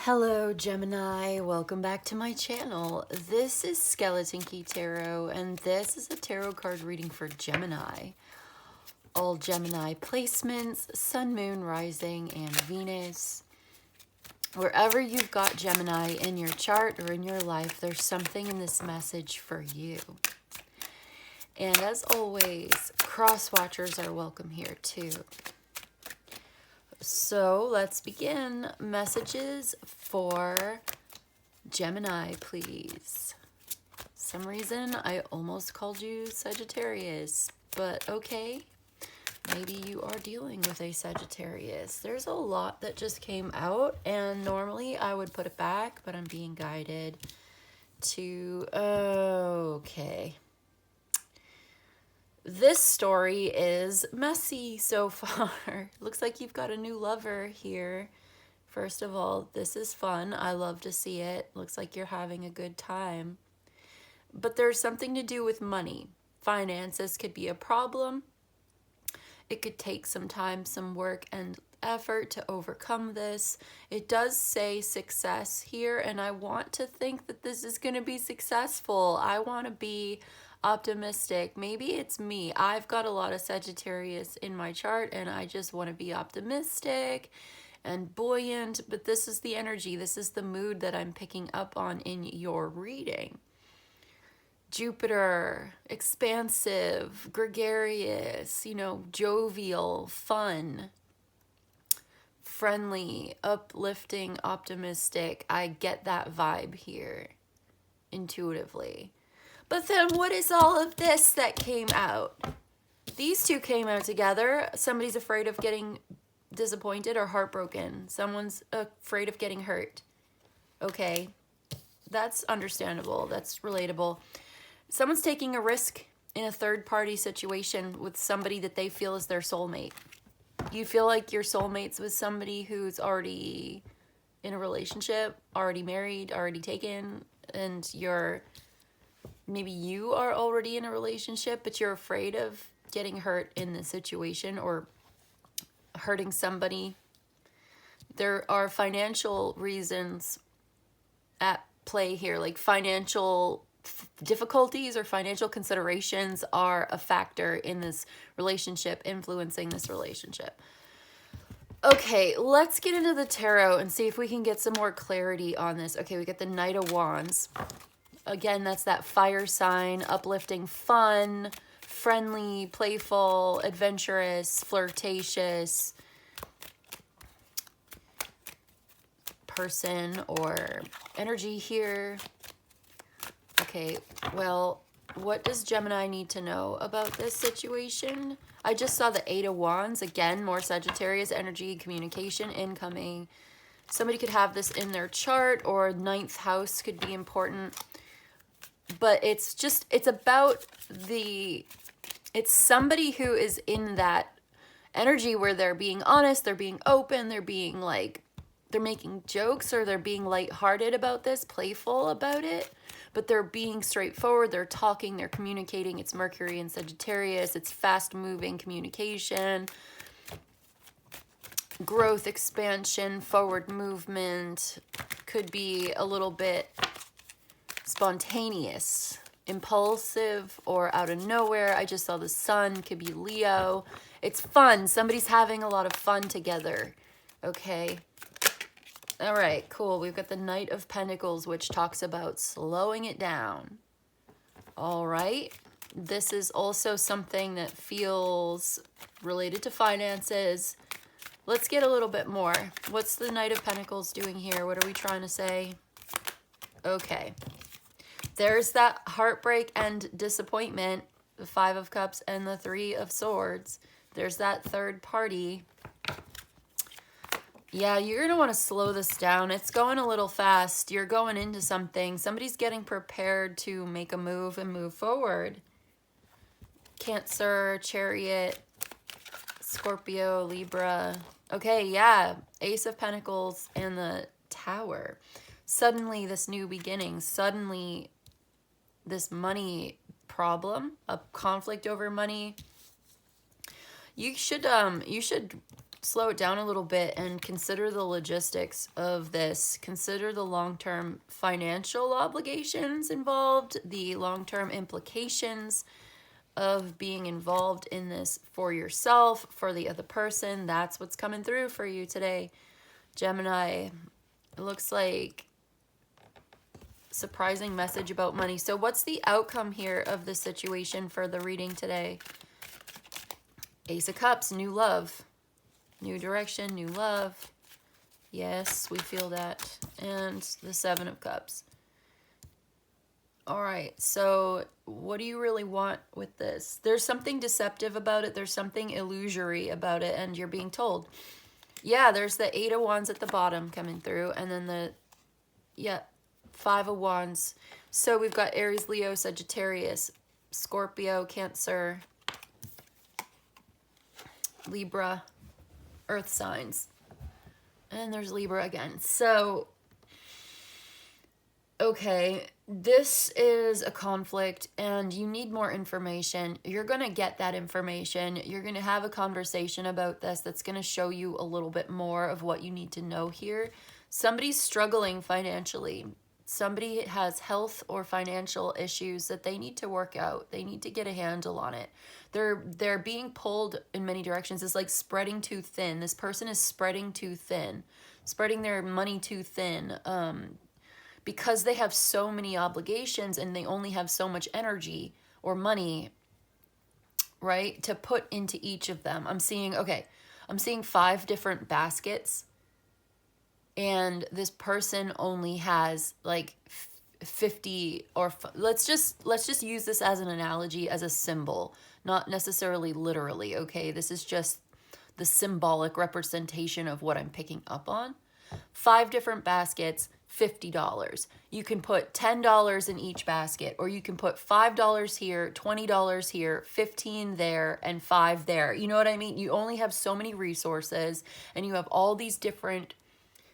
Hello Gemini, welcome back to my channel. This is Skeleton Key Tarot and this is a tarot card reading for Gemini. All Gemini placements, Sun, Moon, Rising, and Venus. Wherever you've got Gemini in your chart or in your life, there's something in this message for you. And as always, cross watchers are welcome here too. So let's begin. Messages for Gemini, please. Some reason I almost called you Sagittarius, but okay. Maybe you are dealing with a Sagittarius. There's a lot that just came out, and normally I would put it back, but I'm being guided to... Okay. This story is messy so far. Looks like you've got a new lover here. First of all, this is fun. I love to see it. Looks like you're having a good time. But there's something to do with money. Finances could be a problem. It could take some time, some work, and effort to overcome this. It does say success here, and I want to think that this is going to be successful. I want to be optimistic. Maybe it's me. I've got a lot of Sagittarius in my chart and I just want to be optimistic and buoyant, but this is the energy, this is the mood that I'm picking up on in your reading. Jupiter, expansive, gregarious, jovial, fun, friendly, uplifting, optimistic. I get that vibe here intuitively. But then what is all of this that came out? These two came out together. Somebody's afraid of getting disappointed or heartbroken. Someone's afraid of getting hurt. Okay, that's understandable. That's relatable. Someone's taking a risk in a third-party situation with somebody that they feel is their soulmate. You feel like your soulmate's with somebody who's already in a relationship, already married, already taken, and maybe you are already in a relationship, but you're afraid of getting hurt in the situation or hurting somebody. There are financial reasons at play here, like financial difficulties or financial considerations are a factor in this relationship, influencing this relationship. Okay, let's get into the tarot and see if we can get some more clarity on this. Okay, we got the Knight of Wands. Again, that's that fire sign, uplifting, fun, friendly, playful, adventurous, flirtatious person or energy here. Okay, well, what does Gemini need to know about this situation? I just saw the Eight of Wands. Again, more Sagittarius energy, communication, incoming. Somebody could have this in their chart, or ninth house could be important. But it's somebody who is in that energy where they're being honest, they're being open, they're being they're making jokes, or they're being lighthearted about this, playful about it, but they're being straightforward, they're talking, they're communicating. It's Mercury and Sagittarius, it's fast-moving communication, growth, expansion, forward movement, could be a little bit spontaneous, impulsive, or out of nowhere. I just saw the sun, could be Leo. It's fun. Somebody's having a lot of fun together. Okay. All right, cool. We've got the Knight of Pentacles, which talks about slowing it down. All right. This is also something that feels related to finances. Let's get a little bit more. What's the Knight of Pentacles doing here? What are we trying to say? Okay. There's that heartbreak and disappointment, the Five of Cups and the Three of Swords. There's that third party. Yeah, you're going to want to slow this down. It's going a little fast. You're going into something. Somebody's getting prepared to make a move and move forward. Cancer, Chariot, Scorpio, Libra. Okay, yeah. Ace of Pentacles and the Tower. Suddenly, this new beginning. Suddenly, this money problem, a conflict over money. You should slow it down a little bit and consider the logistics of this. Consider the long-term financial obligations involved, the long-term implications of being involved in this for yourself, for the other person. That's what's coming through for you today, Gemini. It looks like surprising message about money. So what's the outcome here of the situation for the reading today? Ace of Cups, new love, new direction, new love. Yes, we feel that. And the Seven of Cups. All right, so what do you really want with this? There's something deceptive about it. There's something illusory about it, and you're being told. Yeah, there's the Eight of Wands at the bottom coming through, and then the, yeah, Five of Wands. So we've got Aries, Leo, Sagittarius, Scorpio, Cancer, Libra, Earth signs. And there's Libra again. So, okay, this is a conflict and you need more information. You're going to get that information. You're going to have a conversation about this that's going to show you a little bit more of what you need to know here. Somebody's struggling financially. Somebody has health or financial issues that they need to work out. They need to get a handle on it. They're being pulled in many directions. It's like spreading too thin. This person is spreading too thin, spreading their money too thin, because they have so many obligations and they only have so much energy or money, right, to put into each of them. I'm seeing 5 different baskets, and this person only has like 50, or let's just use this as an analogy, as a symbol, not necessarily literally, okay? This is just the symbolic representation of what I'm picking up on. 5 different baskets, $50. You can put $10 in each basket, or you can put $5 here, $20 here, 15 there, and 5 there. You know what I mean? You only have so many resources, and you have all these different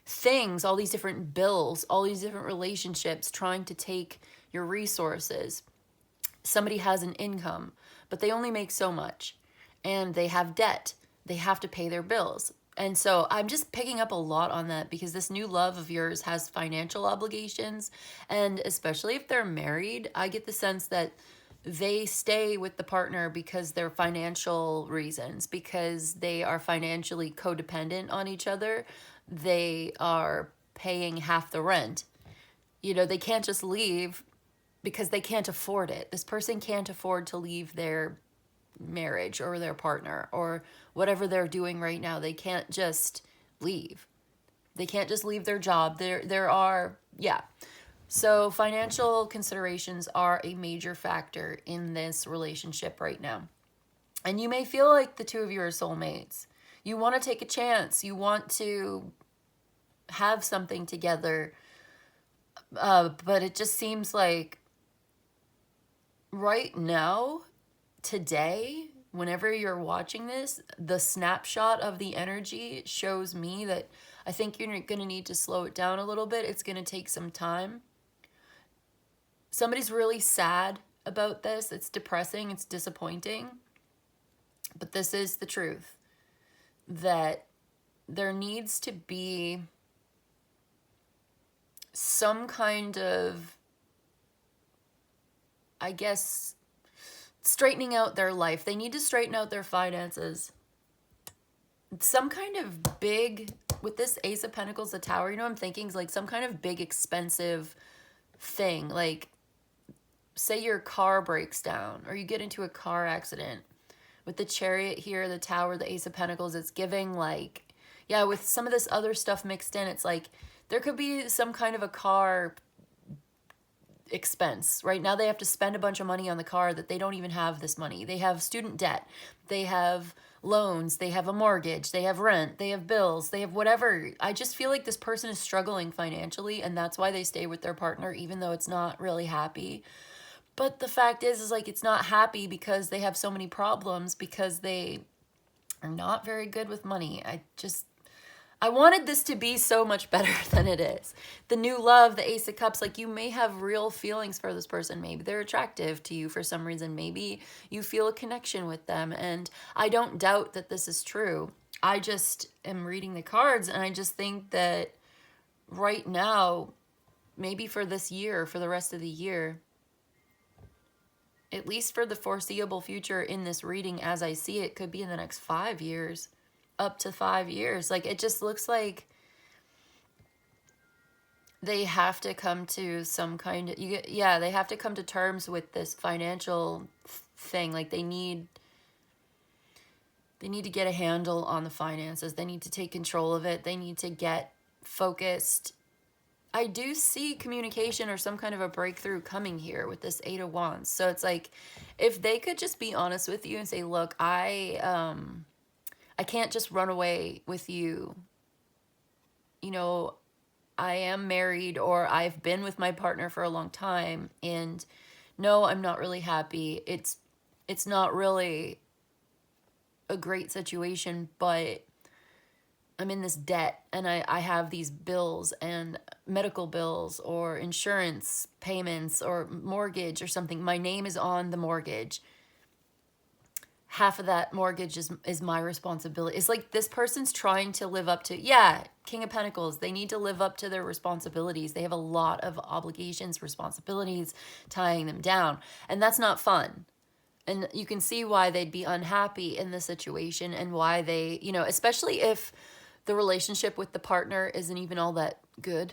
things, all these different bills, all these different relationships trying to take your resources. Somebody has an income, but they only make so much, and they have debt. They have to pay their bills. And so I'm just picking up a lot on that, because this new love of yours has financial obligations. And especially if they're married, I get the sense that they stay with the partner because they're financial reasons, because they are financially codependent on each other. They are paying half the rent. You know, they can't just leave because they can't afford it. This person can't afford to leave their marriage or their partner or whatever they're doing right now. They can't just leave. They can't just leave their job. There are, yeah. So financial considerations are a major factor in this relationship right now. And you may feel like the two of you are soulmates. You want to take a chance. You want to have something together. But it just seems like right now, today, whenever you're watching this, the snapshot of the energy shows me that I think you're going to need to slow it down a little bit. It's going to take some time. Somebody's really sad about this. It's depressing. It's disappointing. But this is the truth, that there needs to be some kind of, I guess, straightening out their life. They need to straighten out their finances. Some kind of big, with this Ace of Pentacles, the Tower, you know what I'm thinking? Is like some kind of big expensive thing. Like, say your car breaks down or you get into a car accident. With the Chariot here, the Tower, the Ace of Pentacles, it's giving like, yeah, with some of this other stuff mixed in, it's like there could be some kind of a car expense. Right now they have to spend a bunch of money on the car that they don't even have this money. They have student debt. They have loans. They have a mortgage. They have rent. They have bills. They have whatever. I just feel like this person is struggling financially, and that's why they stay with their partner, even though it's not really happy. But the fact is like it's not happy because they have so many problems, because they are not very good with money. I wanted this to be so much better than it is. The new love, the Ace of Cups, like you may have real feelings for this person. Maybe they're attractive to you for some reason. Maybe you feel a connection with them. And I don't doubt that this is true. I just am reading the cards, and I just think that right now, maybe for this year, for the rest of the year, at least for the foreseeable future in this reading as I see it, could be in the next 5 years, up to 5 years. Like, it just looks like they have to come to some kind of, they have to come to terms with this financial thing. Like, they need to get a handle on the finances. They need to take control of it. They need to get focused. I do see communication or some kind of a breakthrough coming here with this Eight of Wands. So it's like, if they could just be honest with you and say, look, I can't just run away with you. You know, I am married, or I've been with my partner for a long time, and no, I'm not really happy. It's not really a great situation, but I'm in this debt, and I have these bills and medical bills or insurance payments or mortgage or something. My name is on the mortgage. Half of that mortgage is my responsibility. It's like this person's trying to live up to, King of Pentacles. They need to live up to their responsibilities. They have a lot of obligations, responsibilities tying them down, and that's not fun. And you can see why they'd be unhappy in this situation, and why they, especially if the relationship with the partner isn't even all that good.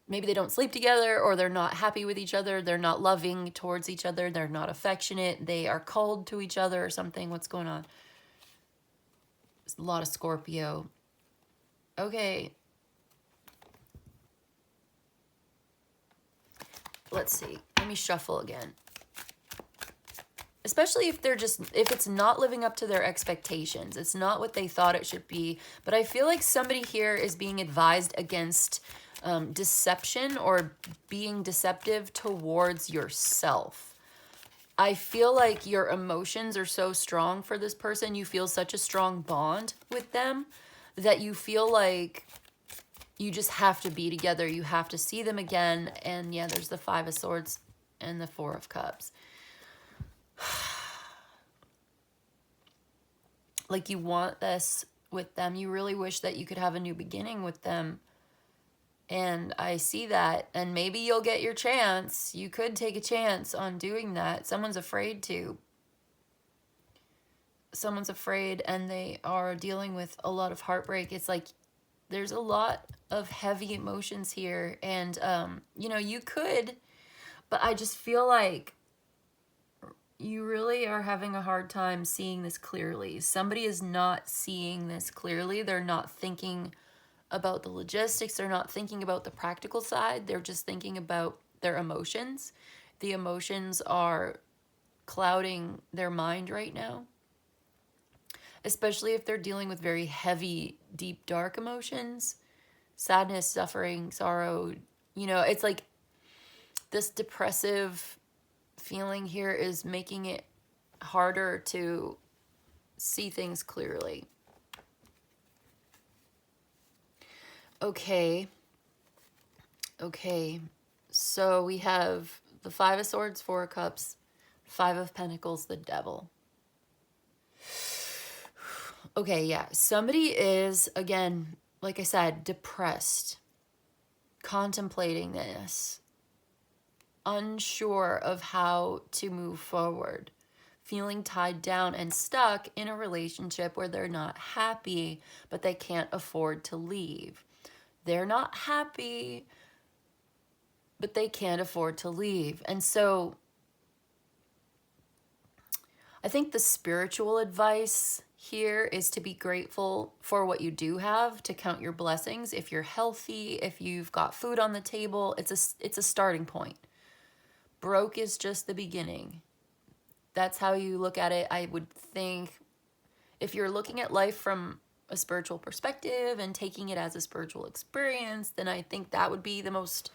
Maybe they don't sleep together, or they're not happy with each other. They're not loving towards each other. They're not affectionate. They are cold to each other or something. What's going on? There's a lot of Scorpio. Okay. Let's see. Let me shuffle again. Especially if it's not living up to their expectations. It's not what they thought it should be. But I feel like somebody here is being advised against deception, or being deceptive towards yourself. I feel like your emotions are so strong for this person. You feel such a strong bond with them that you feel like you just have to be together. You have to see them again. And yeah, there's the Five of Swords and the Four of Cups. Like, you want this with them. You really wish that you could have a new beginning with them. And I see that. And maybe you'll get your chance. You could take a chance on doing that. Someone's afraid to. Someone's afraid, and they are dealing with a lot of heartbreak. It's like there's a lot of heavy emotions here. And, you could, but I just feel like you really are having a hard time seeing this clearly. Somebody is not seeing this clearly. They're not thinking about the logistics. They're not thinking about the practical side. They're just thinking about their emotions. The emotions are clouding their mind right now, especially if they're dealing with very heavy, deep, dark emotions. Sadness, suffering, sorrow. It's like this depressive feeling here is making it harder to see things clearly. Okay, so we have the Five of Swords, Four of Cups, Five of Pentacles, the Devil. Okay, yeah, somebody is, again, like I said, depressed, contemplating this, unsure of how to move forward, feeling tied down and stuck in a relationship where they're not happy, but they can't afford to leave. They're not happy, but they can't afford to leave. And so I think the spiritual advice here is to be grateful for what you do have, to count your blessings. If you're healthy, if you've got food on the table, it's a starting point. Broke is just the beginning. That's how you look at it. I would think if you're looking at life from a spiritual perspective and taking it as a spiritual experience, then I think that would be the most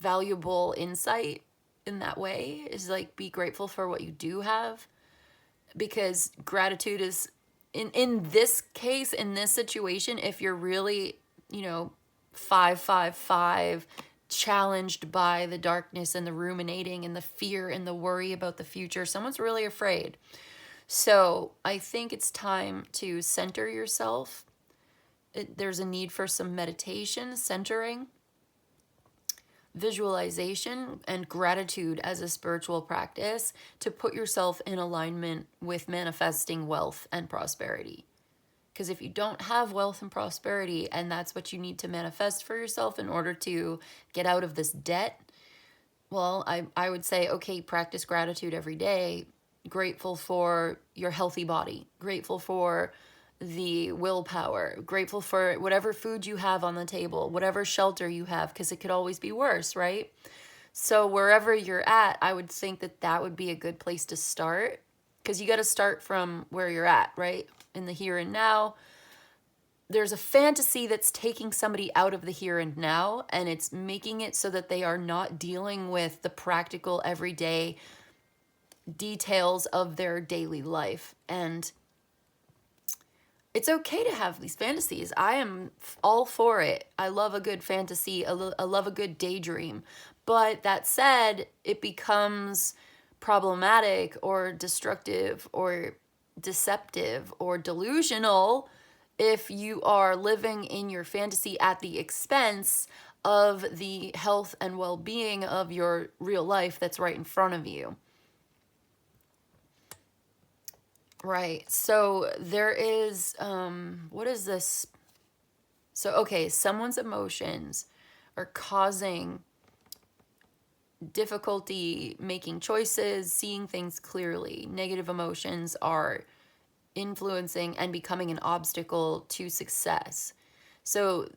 valuable insight in that way, is like, be grateful for what you do have, because gratitude is in this case, in this situation, if you're really 555 challenged by the darkness and the ruminating and the fear and the worry about the future, someone's really afraid. So I think it's time to center yourself. There's a need for some meditation, centering, visualization, and gratitude as a spiritual practice to put yourself in alignment with manifesting wealth and prosperity. Because if you don't have wealth and prosperity, and that's what you need to manifest for yourself in order to get out of this debt, well, I would say, okay, practice gratitude every day. Grateful for your healthy body, grateful for the willpower, grateful for whatever food you have on the table, whatever shelter you have, because it could always be worse, right? So wherever you're at, I would think that that would be a good place to start, because you got to start from where you're at, right? In the here and now. There's a fantasy that's taking somebody out of the here and now, and it's making it so that they are not dealing with the practical everyday details of their daily life. And it's okay to have these fantasies. I am all for it. I love a good fantasy. I love a good daydream. But that said, it becomes problematic or destructive or deceptive or delusional if you are living in your fantasy at the expense of the health and well-being of your real life that's right in front of you. Right. So there is, what is this? So, okay, someone's emotions are causing difficulty making choices, seeing things clearly. Negative emotions are influencing and becoming an obstacle to success. So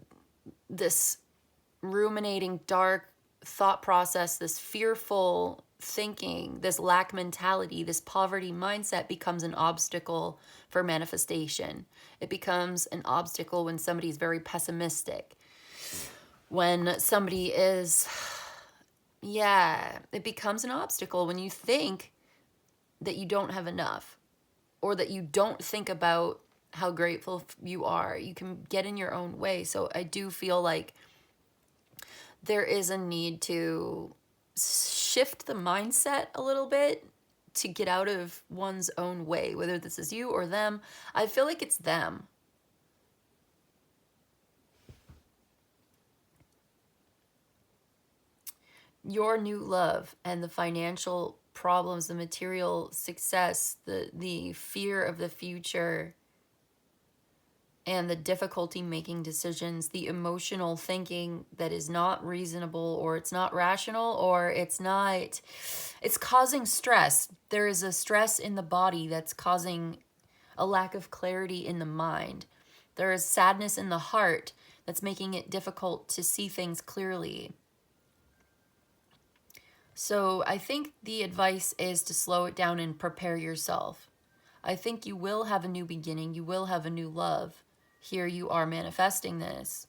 this ruminating, dark thought process, this fearful thinking, this lack mentality, this poverty mindset becomes an obstacle for manifestation. It becomes an obstacle when somebody's very pessimistic. When somebody is, it becomes an obstacle when you think that you don't have enough, or that you don't think about how grateful you are. You can get in your own way. So I do feel like there is a need to shift the mindset a little bit to get out of one's own way, whether this is you or them. I feel like it's them. Your new love and the financial problems, the material success, the fear of the future, and the difficulty making decisions, the emotional thinking that is not reasonable, or it's not rational, or it's causing stress. There is a stress in the body that's causing a lack of clarity in the mind. There is sadness in the heart that's making it difficult to see things clearly. So I think the advice is to slow it down and prepare yourself. I think you will have a new beginning. You will have a new love. Here you are manifesting this.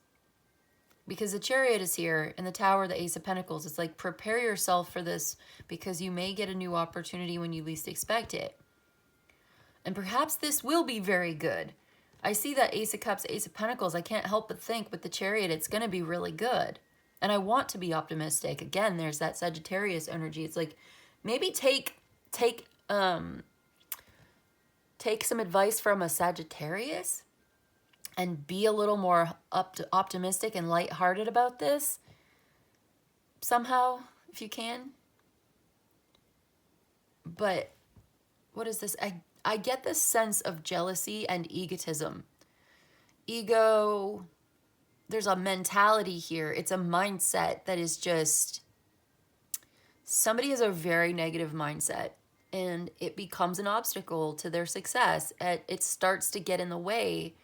Because the Chariot is here, and the Tower, the Ace of Pentacles. It's like, prepare yourself for this, because you may get a new opportunity when you least expect it. And perhaps this will be very good. I see that Ace of Cups, Ace of Pentacles. I can't help but think with the Chariot, it's going to be really good. And I want to be optimistic. Again, there's that Sagittarius energy. It's like, maybe take some advice from a Sagittarius and be a little more optimistic and lighthearted about this somehow, if you can. But what is this? I get this sense of jealousy and egotism. Ego, there's a mentality here. It's a mindset that is just, somebody has a very negative mindset, and it becomes an obstacle to their success. It starts to get in the way.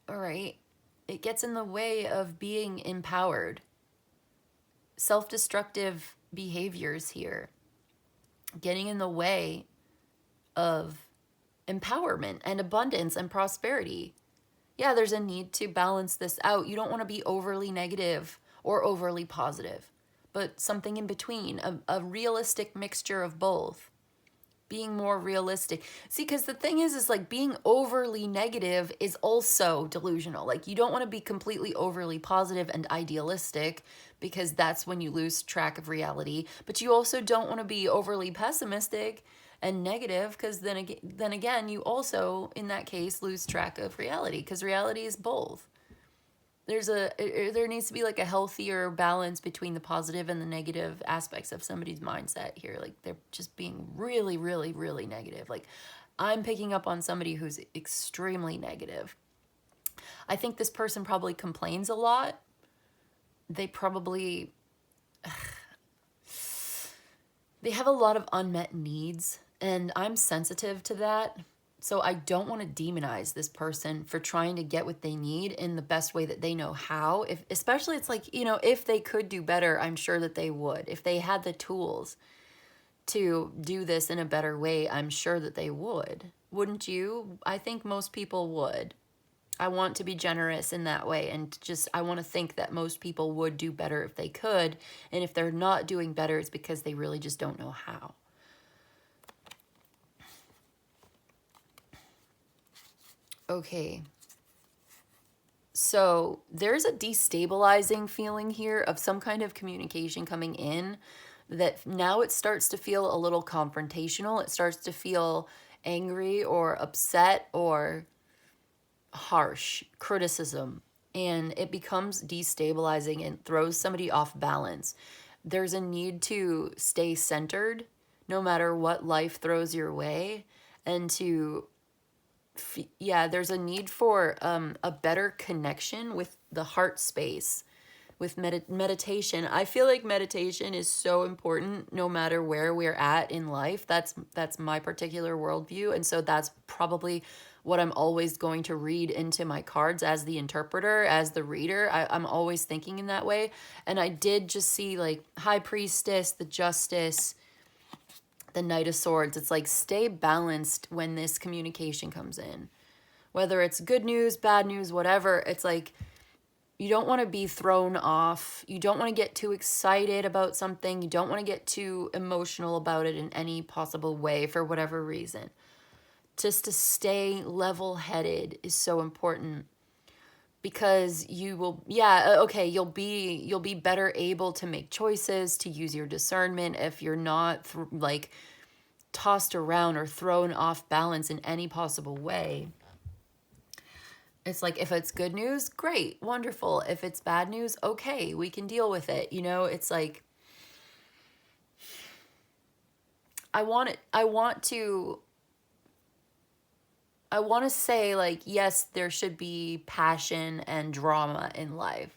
All right. It gets in the way of being empowered. Self-destructive behaviors here. Getting in the way of empowerment and abundance and prosperity. Yeah, there's a need to balance this out. You don't want to be overly negative or overly positive, but something in between, a realistic mixture of both. Being more realistic. See, because the thing is like, being overly negative is also delusional. Like, you don't want to be completely overly positive and idealistic, because that's when you lose track of reality. But you also don't want to be overly pessimistic, and negative, because then again, you also, in that case, lose track of reality, because reality is both. There needs to be like a healthier balance between the positive and the negative aspects of somebody's mindset here. Like they're just being really, really, really negative. Like I'm picking up on somebody who's extremely negative. I think this person probably complains a lot. They probably, they have a lot of unmet needs, and I'm sensitive to that. So I don't want to demonize this person for trying to get what they need in the best way that they know how. If especially it's like, you know, if they could do better, I'm sure that they would. If they had the tools to do this in a better way, I'm sure that they would. Wouldn't you? I think most people would. I want to be generous in that way, and just I want to think that most people would do better if they could, and if they're not doing better, it's because they really just don't know how. Okay. So there's a destabilizing feeling here of some kind of communication coming in that now it starts to feel a little confrontational. It starts to feel angry or upset or harsh criticism, and it becomes destabilizing and throws somebody off balance. There's a need to stay centered no matter what life throws your way, and to there's a need for a better connection with the heart space, with meditation. I feel like meditation is so important no matter where we're at in life. That's my particular worldview, and so that's probably what I'm always going to read into my cards as the interpreter, as the reader. I'm always thinking in that way. And I did just see like High Priestess, the Justice, the Knight of Swords. It's like stay balanced when this communication comes in. Whether it's good news, bad news, whatever, it's like you don't want to be thrown off. You don't want to get too excited about something. You don't want to get too emotional about it in any possible way for whatever reason. Just to stay level-headed is so important, because you will, you'll be better able to make choices, to use your discernment if you're not like tossed around or thrown off balance in any possible way. It's like, if it's good news, great, wonderful. If it's bad news, okay, we can deal with it. You know, it's like, I want to say, like, yes, there should be passion and drama in life,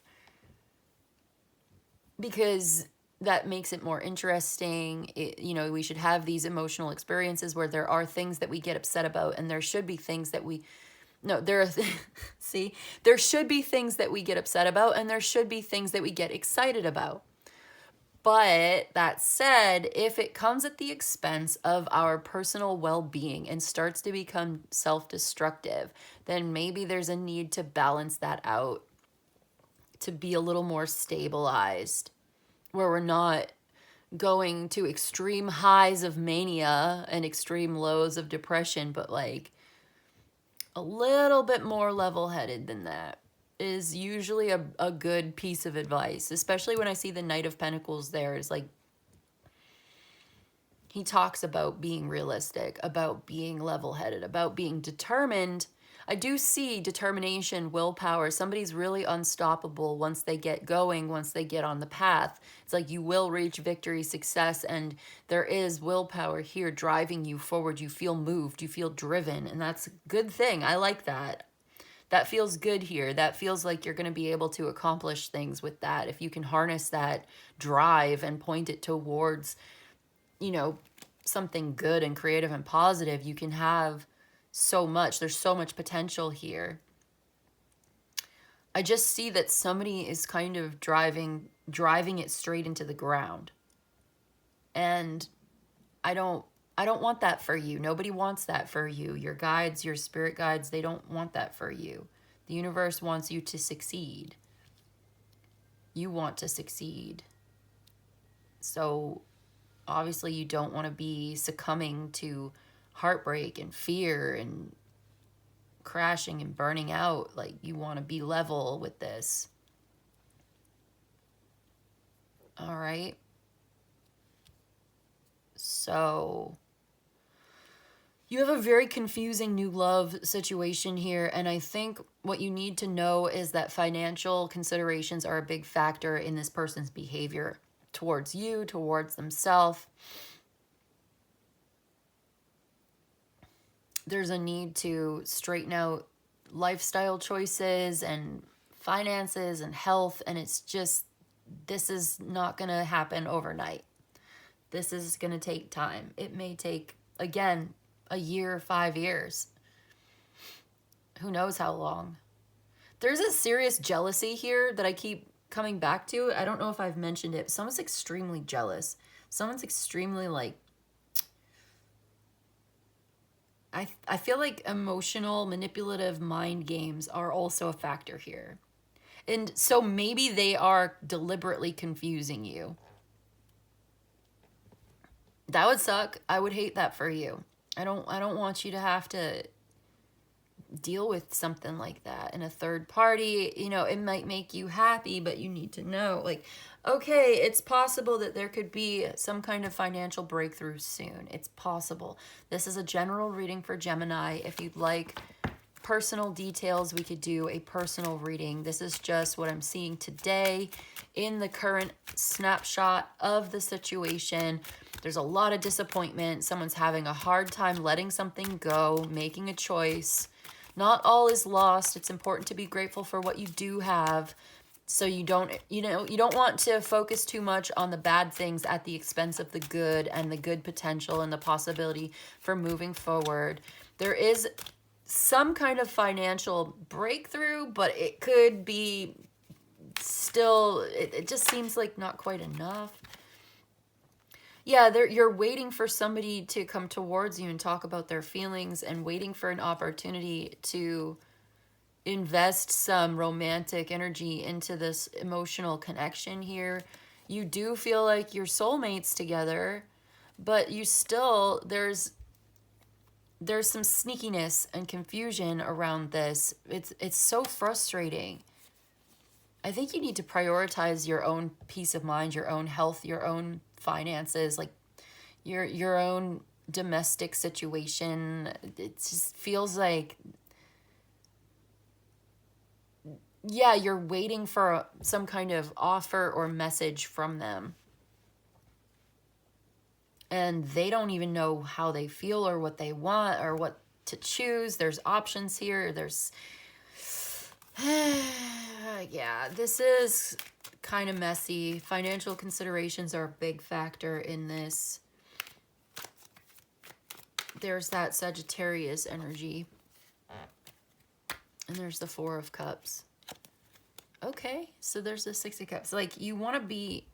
because that makes it more interesting. We should have these emotional experiences where there are things that we get upset about, and there should be things that we, no, there are, see, there should be things that we get upset about, and there should be things that we get excited about. But that said, if it comes at the expense of our personal well-being and starts to become self-destructive, then maybe there's a need to balance that out, to be a little more stabilized, where we're not going to extreme highs of mania and extreme lows of depression, but like a little bit more level-headed than that is usually a good piece of advice, especially when I see the Knight of Pentacles there. Is like, he talks about being realistic, about being level-headed, about being determined. I do see determination, willpower. Somebody's really unstoppable once they get going, once they get on the path. It's like you will reach victory, success, and there is willpower here driving you forward. You feel moved, you feel driven, and that's a good thing. I like that. That feels good here. That feels like you're going to be able to accomplish things with that. If you can harness that drive and point it towards, something good and creative and positive, you can have so much. There's so much potential here. I just see that somebody is kind of driving it straight into the ground. And I don't want that for you. Nobody wants that for you. Your guides, your spirit guides, they don't want that for you. The universe wants you to succeed. You want to succeed. So obviously you don't want to be succumbing to heartbreak and fear and crashing and burning out. Like, you want to be level with this. All right. So You have a very confusing new love situation here, and I think what you need to know is that financial considerations are a big factor in this person's behavior towards you, towards themselves. There's a need to straighten out lifestyle choices and finances and health, and it's just, this is not going to happen overnight. This is going to take time. It may take, again, a year, 5 years. Who knows how long. There's a serious jealousy here that I keep coming back to. I don't know if I've mentioned it. Someone's extremely jealous. Someone's extremely like, I feel like emotional, manipulative mind games are also a factor here. And so maybe they are deliberately confusing you. That would suck. I would hate that for you. I don't want you to have to deal with something like that. And a third party, you know, it might make you happy, but you need to know, like, okay, it's possible that there could be some kind of financial breakthrough soon. It's possible. This is a general reading for Gemini. If you'd like personal details, we could do a personal reading. This is just what I'm seeing today in the current snapshot of the situation. There's a lot of disappointment. Someone's having a hard time letting something go, making a choice. Not all is lost. It's important to be grateful for what you do have. So you don't want to focus too much on the bad things at the expense of the good and the good potential and the possibility for moving forward. There is some kind of financial breakthrough, but it could be still, it just seems like not quite enough. Yeah, you're waiting for somebody to come towards you and talk about their feelings and waiting for an opportunity to invest some romantic energy into this emotional connection here. You do feel like you're soulmates together, but you still, there's some sneakiness and confusion around this. It's so frustrating. I think you need to prioritize your own peace of mind, your own health, your own finances, like your own domestic situation. It just feels like, yeah, you're waiting for some kind of offer or message from them. And they don't even know how they feel or what they want or what to choose. There's options here. There's, yeah, this is kind of messy. Financial considerations are a big factor in this. There's that Sagittarius energy. And there's the Four of Cups. Okay, so there's the Six of Cups. Like, you want to be,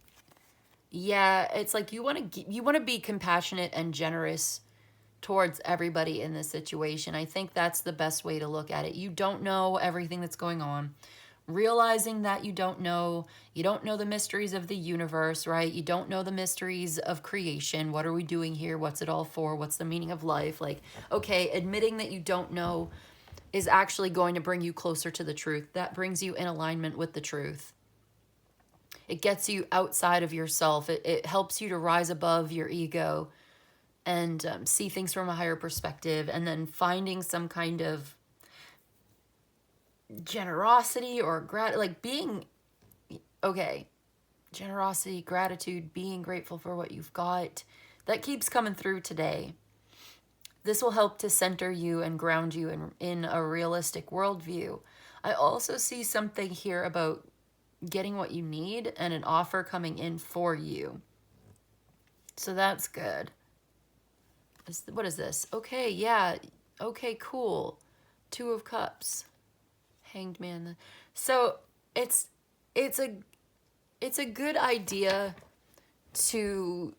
yeah, it's like you want to be compassionate and generous towards everybody in this situation. I think that's the best way to look at it. You don't know everything that's going on. Realizing that you don't know the mysteries of the universe, right? You don't know the mysteries of creation. What are we doing here? What's it all for? What's the meaning of life? Like, okay, admitting that you don't know is actually going to bring you closer to the truth. That brings you in alignment with the truth. It gets you outside of yourself. It helps you to rise above your ego and see things from a higher perspective, and then finding some kind of generosity or generosity, gratitude, being grateful for what you've got. That keeps coming through today. This will help to center you and ground you in a realistic worldview. I also see something here about getting what you need and an offer coming in for you. So that's good. What is this? Okay, yeah. Okay, cool. Two of Cups. Hanged Man. So it's a good idea to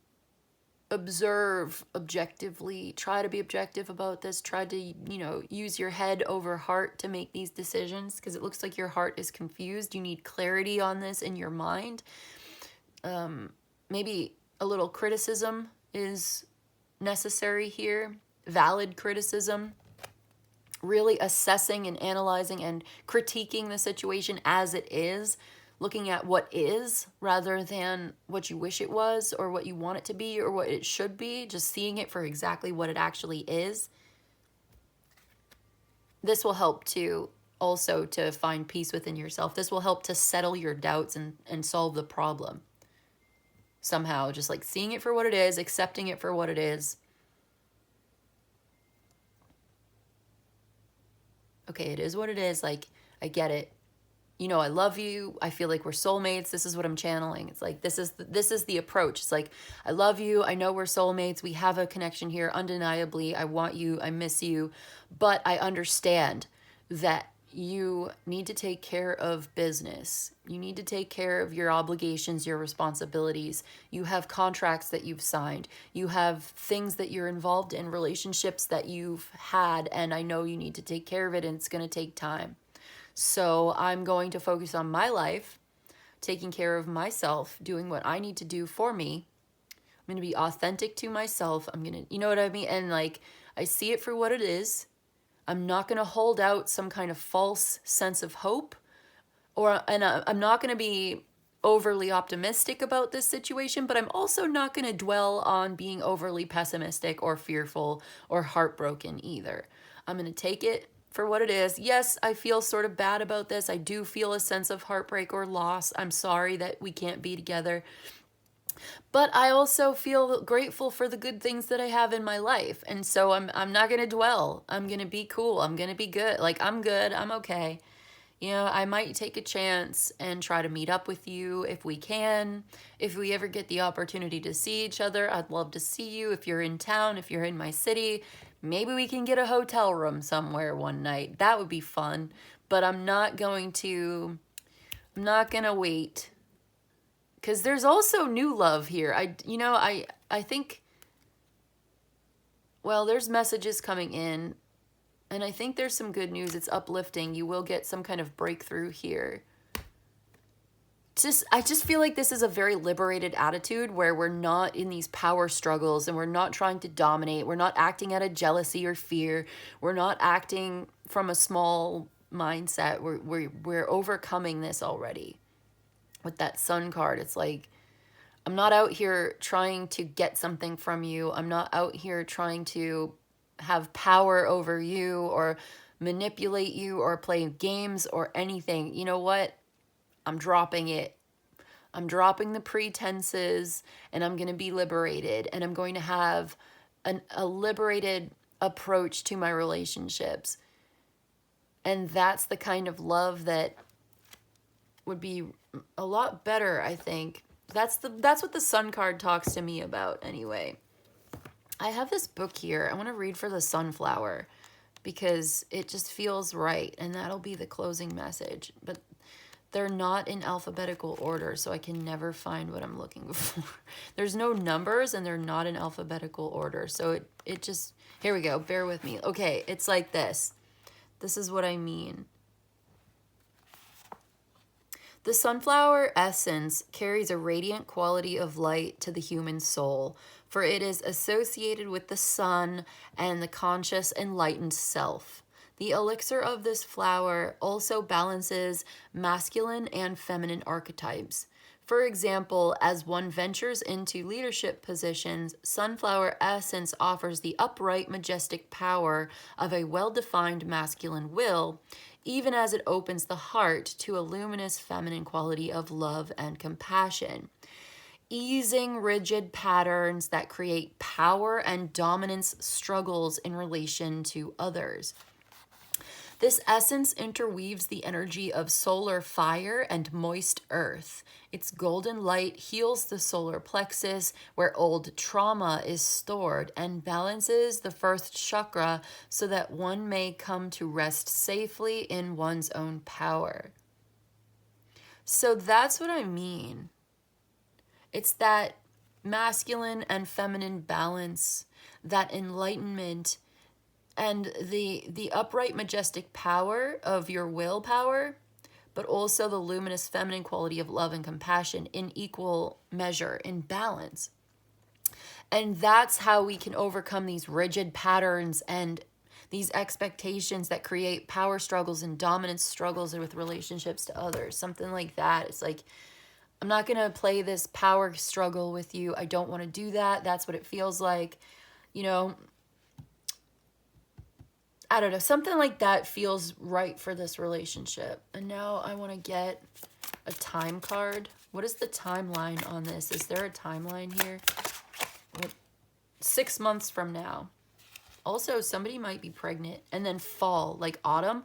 observe objectively, try to be objective about this, try to, use your head over heart to make these decisions, because it looks like your heart is confused. You need clarity on this in your mind. Maybe a little criticism is necessary here, valid criticism, really assessing and analyzing and critiquing the situation as it is, looking at what is rather than what you wish it was or what you want it to be or what it should be, just seeing it for exactly what it actually is. this will help to also to find peace within yourself. This will help to settle your doubts and solve the problem. Somehow, just like seeing it for what it is, accepting it for what it is. Okay, it is what it is. Like, I get it. You know, I love you. I feel like we're soulmates. This is what I'm channeling. It's like, this is the approach. It's like, I love you. I know we're soulmates. We have a connection here, undeniably. I want you. I miss you. But I understand that you need to take care of business. You need to take care of your obligations, your responsibilities. You have contracts that you've signed. You have things that you're involved in, relationships that you've had, and I know you need to take care of it, and it's going to take time. So I'm going to focus on my life, taking care of myself, doing what I need to do for me. I'm going to be authentic to myself. I'm going to, you know what I mean? And like, I see it for what it is. I'm not going to hold out some kind of false sense of hope, and I'm not going to be overly optimistic about this situation, but I'm also not going to dwell on being overly pessimistic or fearful or heartbroken either. I'm going to take it for what it is. Yes, I feel sort of bad about this. I do feel a sense of heartbreak or loss. I'm sorry that we can't be together. But I also feel grateful for the good things that I have in my life. And so I'm not going to dwell. I'm going to be cool. I'm going to be good. Like, I'm good. I'm okay. You know, I might take a chance and try to meet up with you if we can. If we ever get the opportunity to see each other, I'd love to see you. If you're in town, if you're in my city, maybe we can get a hotel room somewhere one night. That would be fun. But I'm not going to wait. Because there's also new love here. I think, well, there's messages coming in. And I think there's some good news. It's uplifting. You will get some kind of breakthrough here. I just feel like this is a very liberated attitude where we're not in these power struggles and we're not trying to dominate. We're not acting out of jealousy or fear. We're not acting from a small mindset. We're overcoming this already. With that Sun card, it's like, I'm not out here trying to get something from you. I'm not out here trying to have power over you or manipulate you or play games or anything. You know what? I'm dropping it. I'm dropping the pretenses, and I'm going to be liberated, and I'm going to have a liberated approach to my relationships. And that's the kind of love that would be a lot better, I think. That's what the Sun card talks to me about anyway. I have this book here. I want to read for the sunflower because it just feels right, and that'll be the closing message. But they're not in alphabetical order, so I can never find what I'm looking for. There's no numbers, and they're not in alphabetical order. So it just, here we go. Bear with me. Okay, it's like this. This is what I mean. The sunflower essence carries a radiant quality of light to the human soul, for it is associated with the sun and the conscious, enlightened self. The elixir of this flower also balances masculine and feminine archetypes. For example, as one ventures into leadership positions, sunflower essence offers the upright, majestic power of a well-defined masculine will, even as it opens the heart to a luminous feminine quality of love and compassion, easing rigid patterns that create power and dominance struggles in relation to others. This essence interweaves the energy of solar fire and moist earth. Its golden light heals the solar plexus, where old trauma is stored, and balances the first chakra so that one may come to rest safely in one's own power. So that's what I mean. It's that masculine and feminine balance, that enlightenment, and the upright, majestic power of your willpower, but also the luminous feminine quality of love and compassion in equal measure, in balance. And that's how we can overcome these rigid patterns and these expectations that create power struggles and dominance struggles with relationships to others. Something like that. It's like, I'm not going to play this power struggle with you. I don't want to do that. That's what it feels like. You know, I don't know, something like that feels right for this relationship. And now I want to get a time card. What is the timeline on this? Is there a timeline here? 6 months from now. Also, somebody might be pregnant. And then fall, like autumn.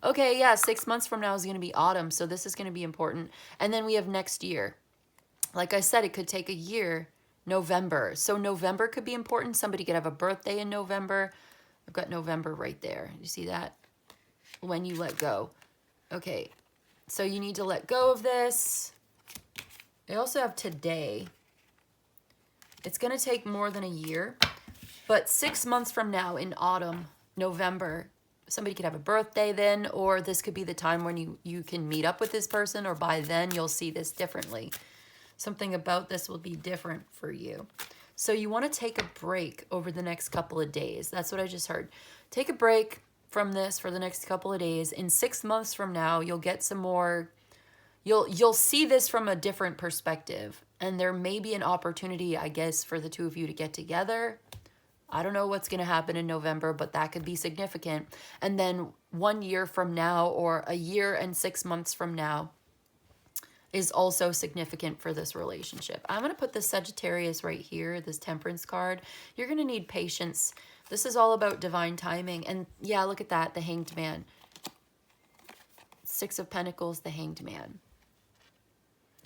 Okay, yeah, 6 months from now is going to be autumn. So this is going to be important. And then we have next year. Like I said, it could take a year. November. So November could be important. Somebody could have a birthday in November. I've got November right there. You see that? When you let go. Okay. So you need to let go of this. I also have today. It's going to take more than a year. But 6 months from now in autumn, November, somebody could have a birthday then, or this could be the time when you can meet up with this person, or by then you'll see this differently. Something about this will be different for you. So you want to take a break over the next couple of days. That's what I just heard. Take a break from this for the next couple of days. In 6 months from now, you'll get some more, you'll see this from a different perspective. And there may be an opportunity, I guess, for the two of you to get together. I don't know what's going to happen in November, but that could be significant. And then 1 year from now, or a year and 6 months from now, is also significant for this relationship. I'm going to put the Sagittarius right here, this Temperance card. You're going to need patience. This is all about divine timing. And yeah, look at that, the Hanged Man. 6 of Pentacles, the Hanged Man.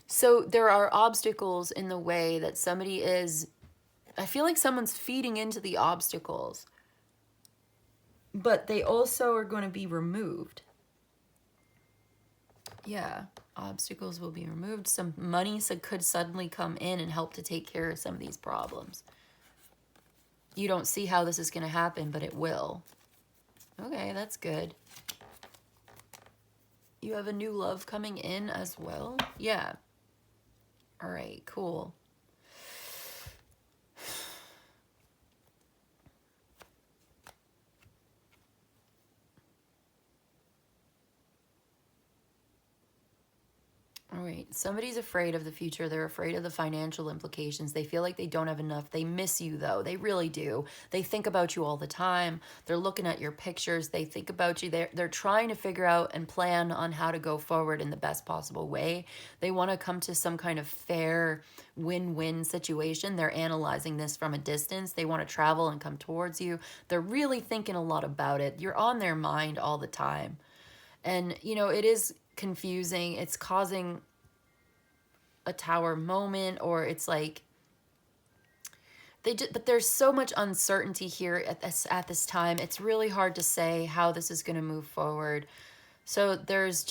So there are obstacles in the way that somebody is, I feel like someone's feeding into the obstacles, but they also are going to be removed. Yeah, obstacles will be removed. Some money could suddenly come in and help to take care of some of these problems. You don't see how this is going to happen, but it will. Okay, that's good. You have a new love coming in as well? Yeah. All right, cool. All right, somebody's afraid of the future. They're afraid of the financial implications. They feel like they don't have enough. They miss you, though. They really do. They think about you all the time. They're looking at your pictures. They think about you. They're trying to figure out and plan on how to go forward in the best possible way. They want to come to some kind of fair win-win situation. They're analyzing this from a distance. They want to travel and come towards you. They're really thinking a lot about it. You're on their mind all the time. And, you know, it is confusing. It's causing a tower moment, or it's like but there's so much uncertainty here at this time. It's really hard to say how this is going to move forward. So there's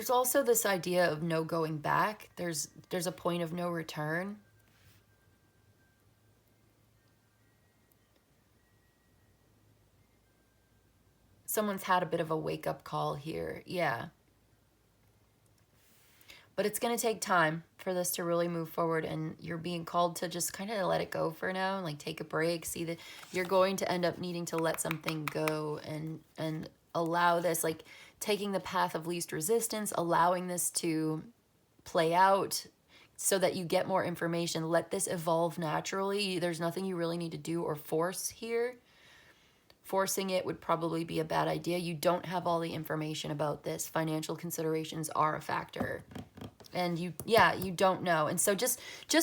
also this idea of no going back. There's a point of no return. Someone's had a bit of a wake-up call here. Yeah. But it's going to take time for this to really move forward, and you're being called to just kind of let it go for now, like take a break. See that you're going to end up needing to let something go and allow this, like taking the path of least resistance, allowing this to play out so that you get more information. Let this evolve naturally. There's nothing you really need to do or force here. Forcing it would probably be a bad idea. You don't have all the information about this. Financial considerations are a factor. And you don't know. And so just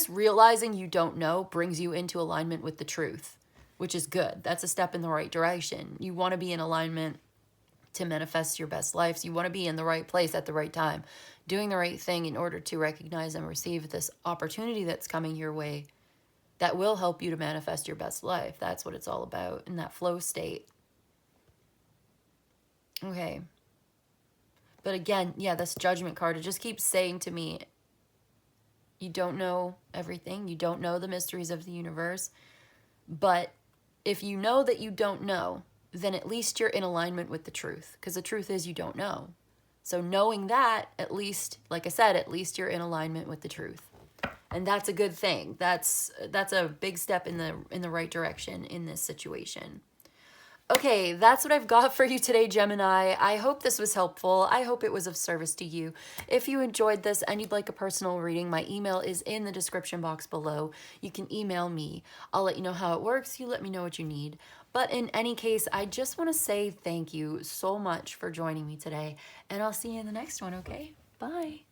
realizing you don't know brings you into alignment with the truth, which is good. That's a step in the right direction. You want to be in alignment to manifest your best life. So you want to be in the right place at the right time, doing the right thing in order to recognize and receive this opportunity that's coming your way that will help you to manifest your best life. That's what it's all about, in that flow state. Okay. But again, yeah, this Judgment card, it just keeps saying to me, you don't know everything. You don't know the mysteries of the universe. But if you know that you don't know, then at least you're in alignment with the truth. Because the truth is you don't know. So knowing that, at least, like I said, at least you're in alignment with the truth. And that's a good thing. That's a big step in the right direction in this situation. Okay, that's what I've got for you today, Gemini. I hope this was helpful. I hope it was of service to you. If you enjoyed this and you'd like a personal reading, my email is in the description box below. You can email me. I'll let you know how it works. You let me know what you need. But in any case, I just want to say thank you so much for joining me today, and I'll see you in the next one, okay? Bye.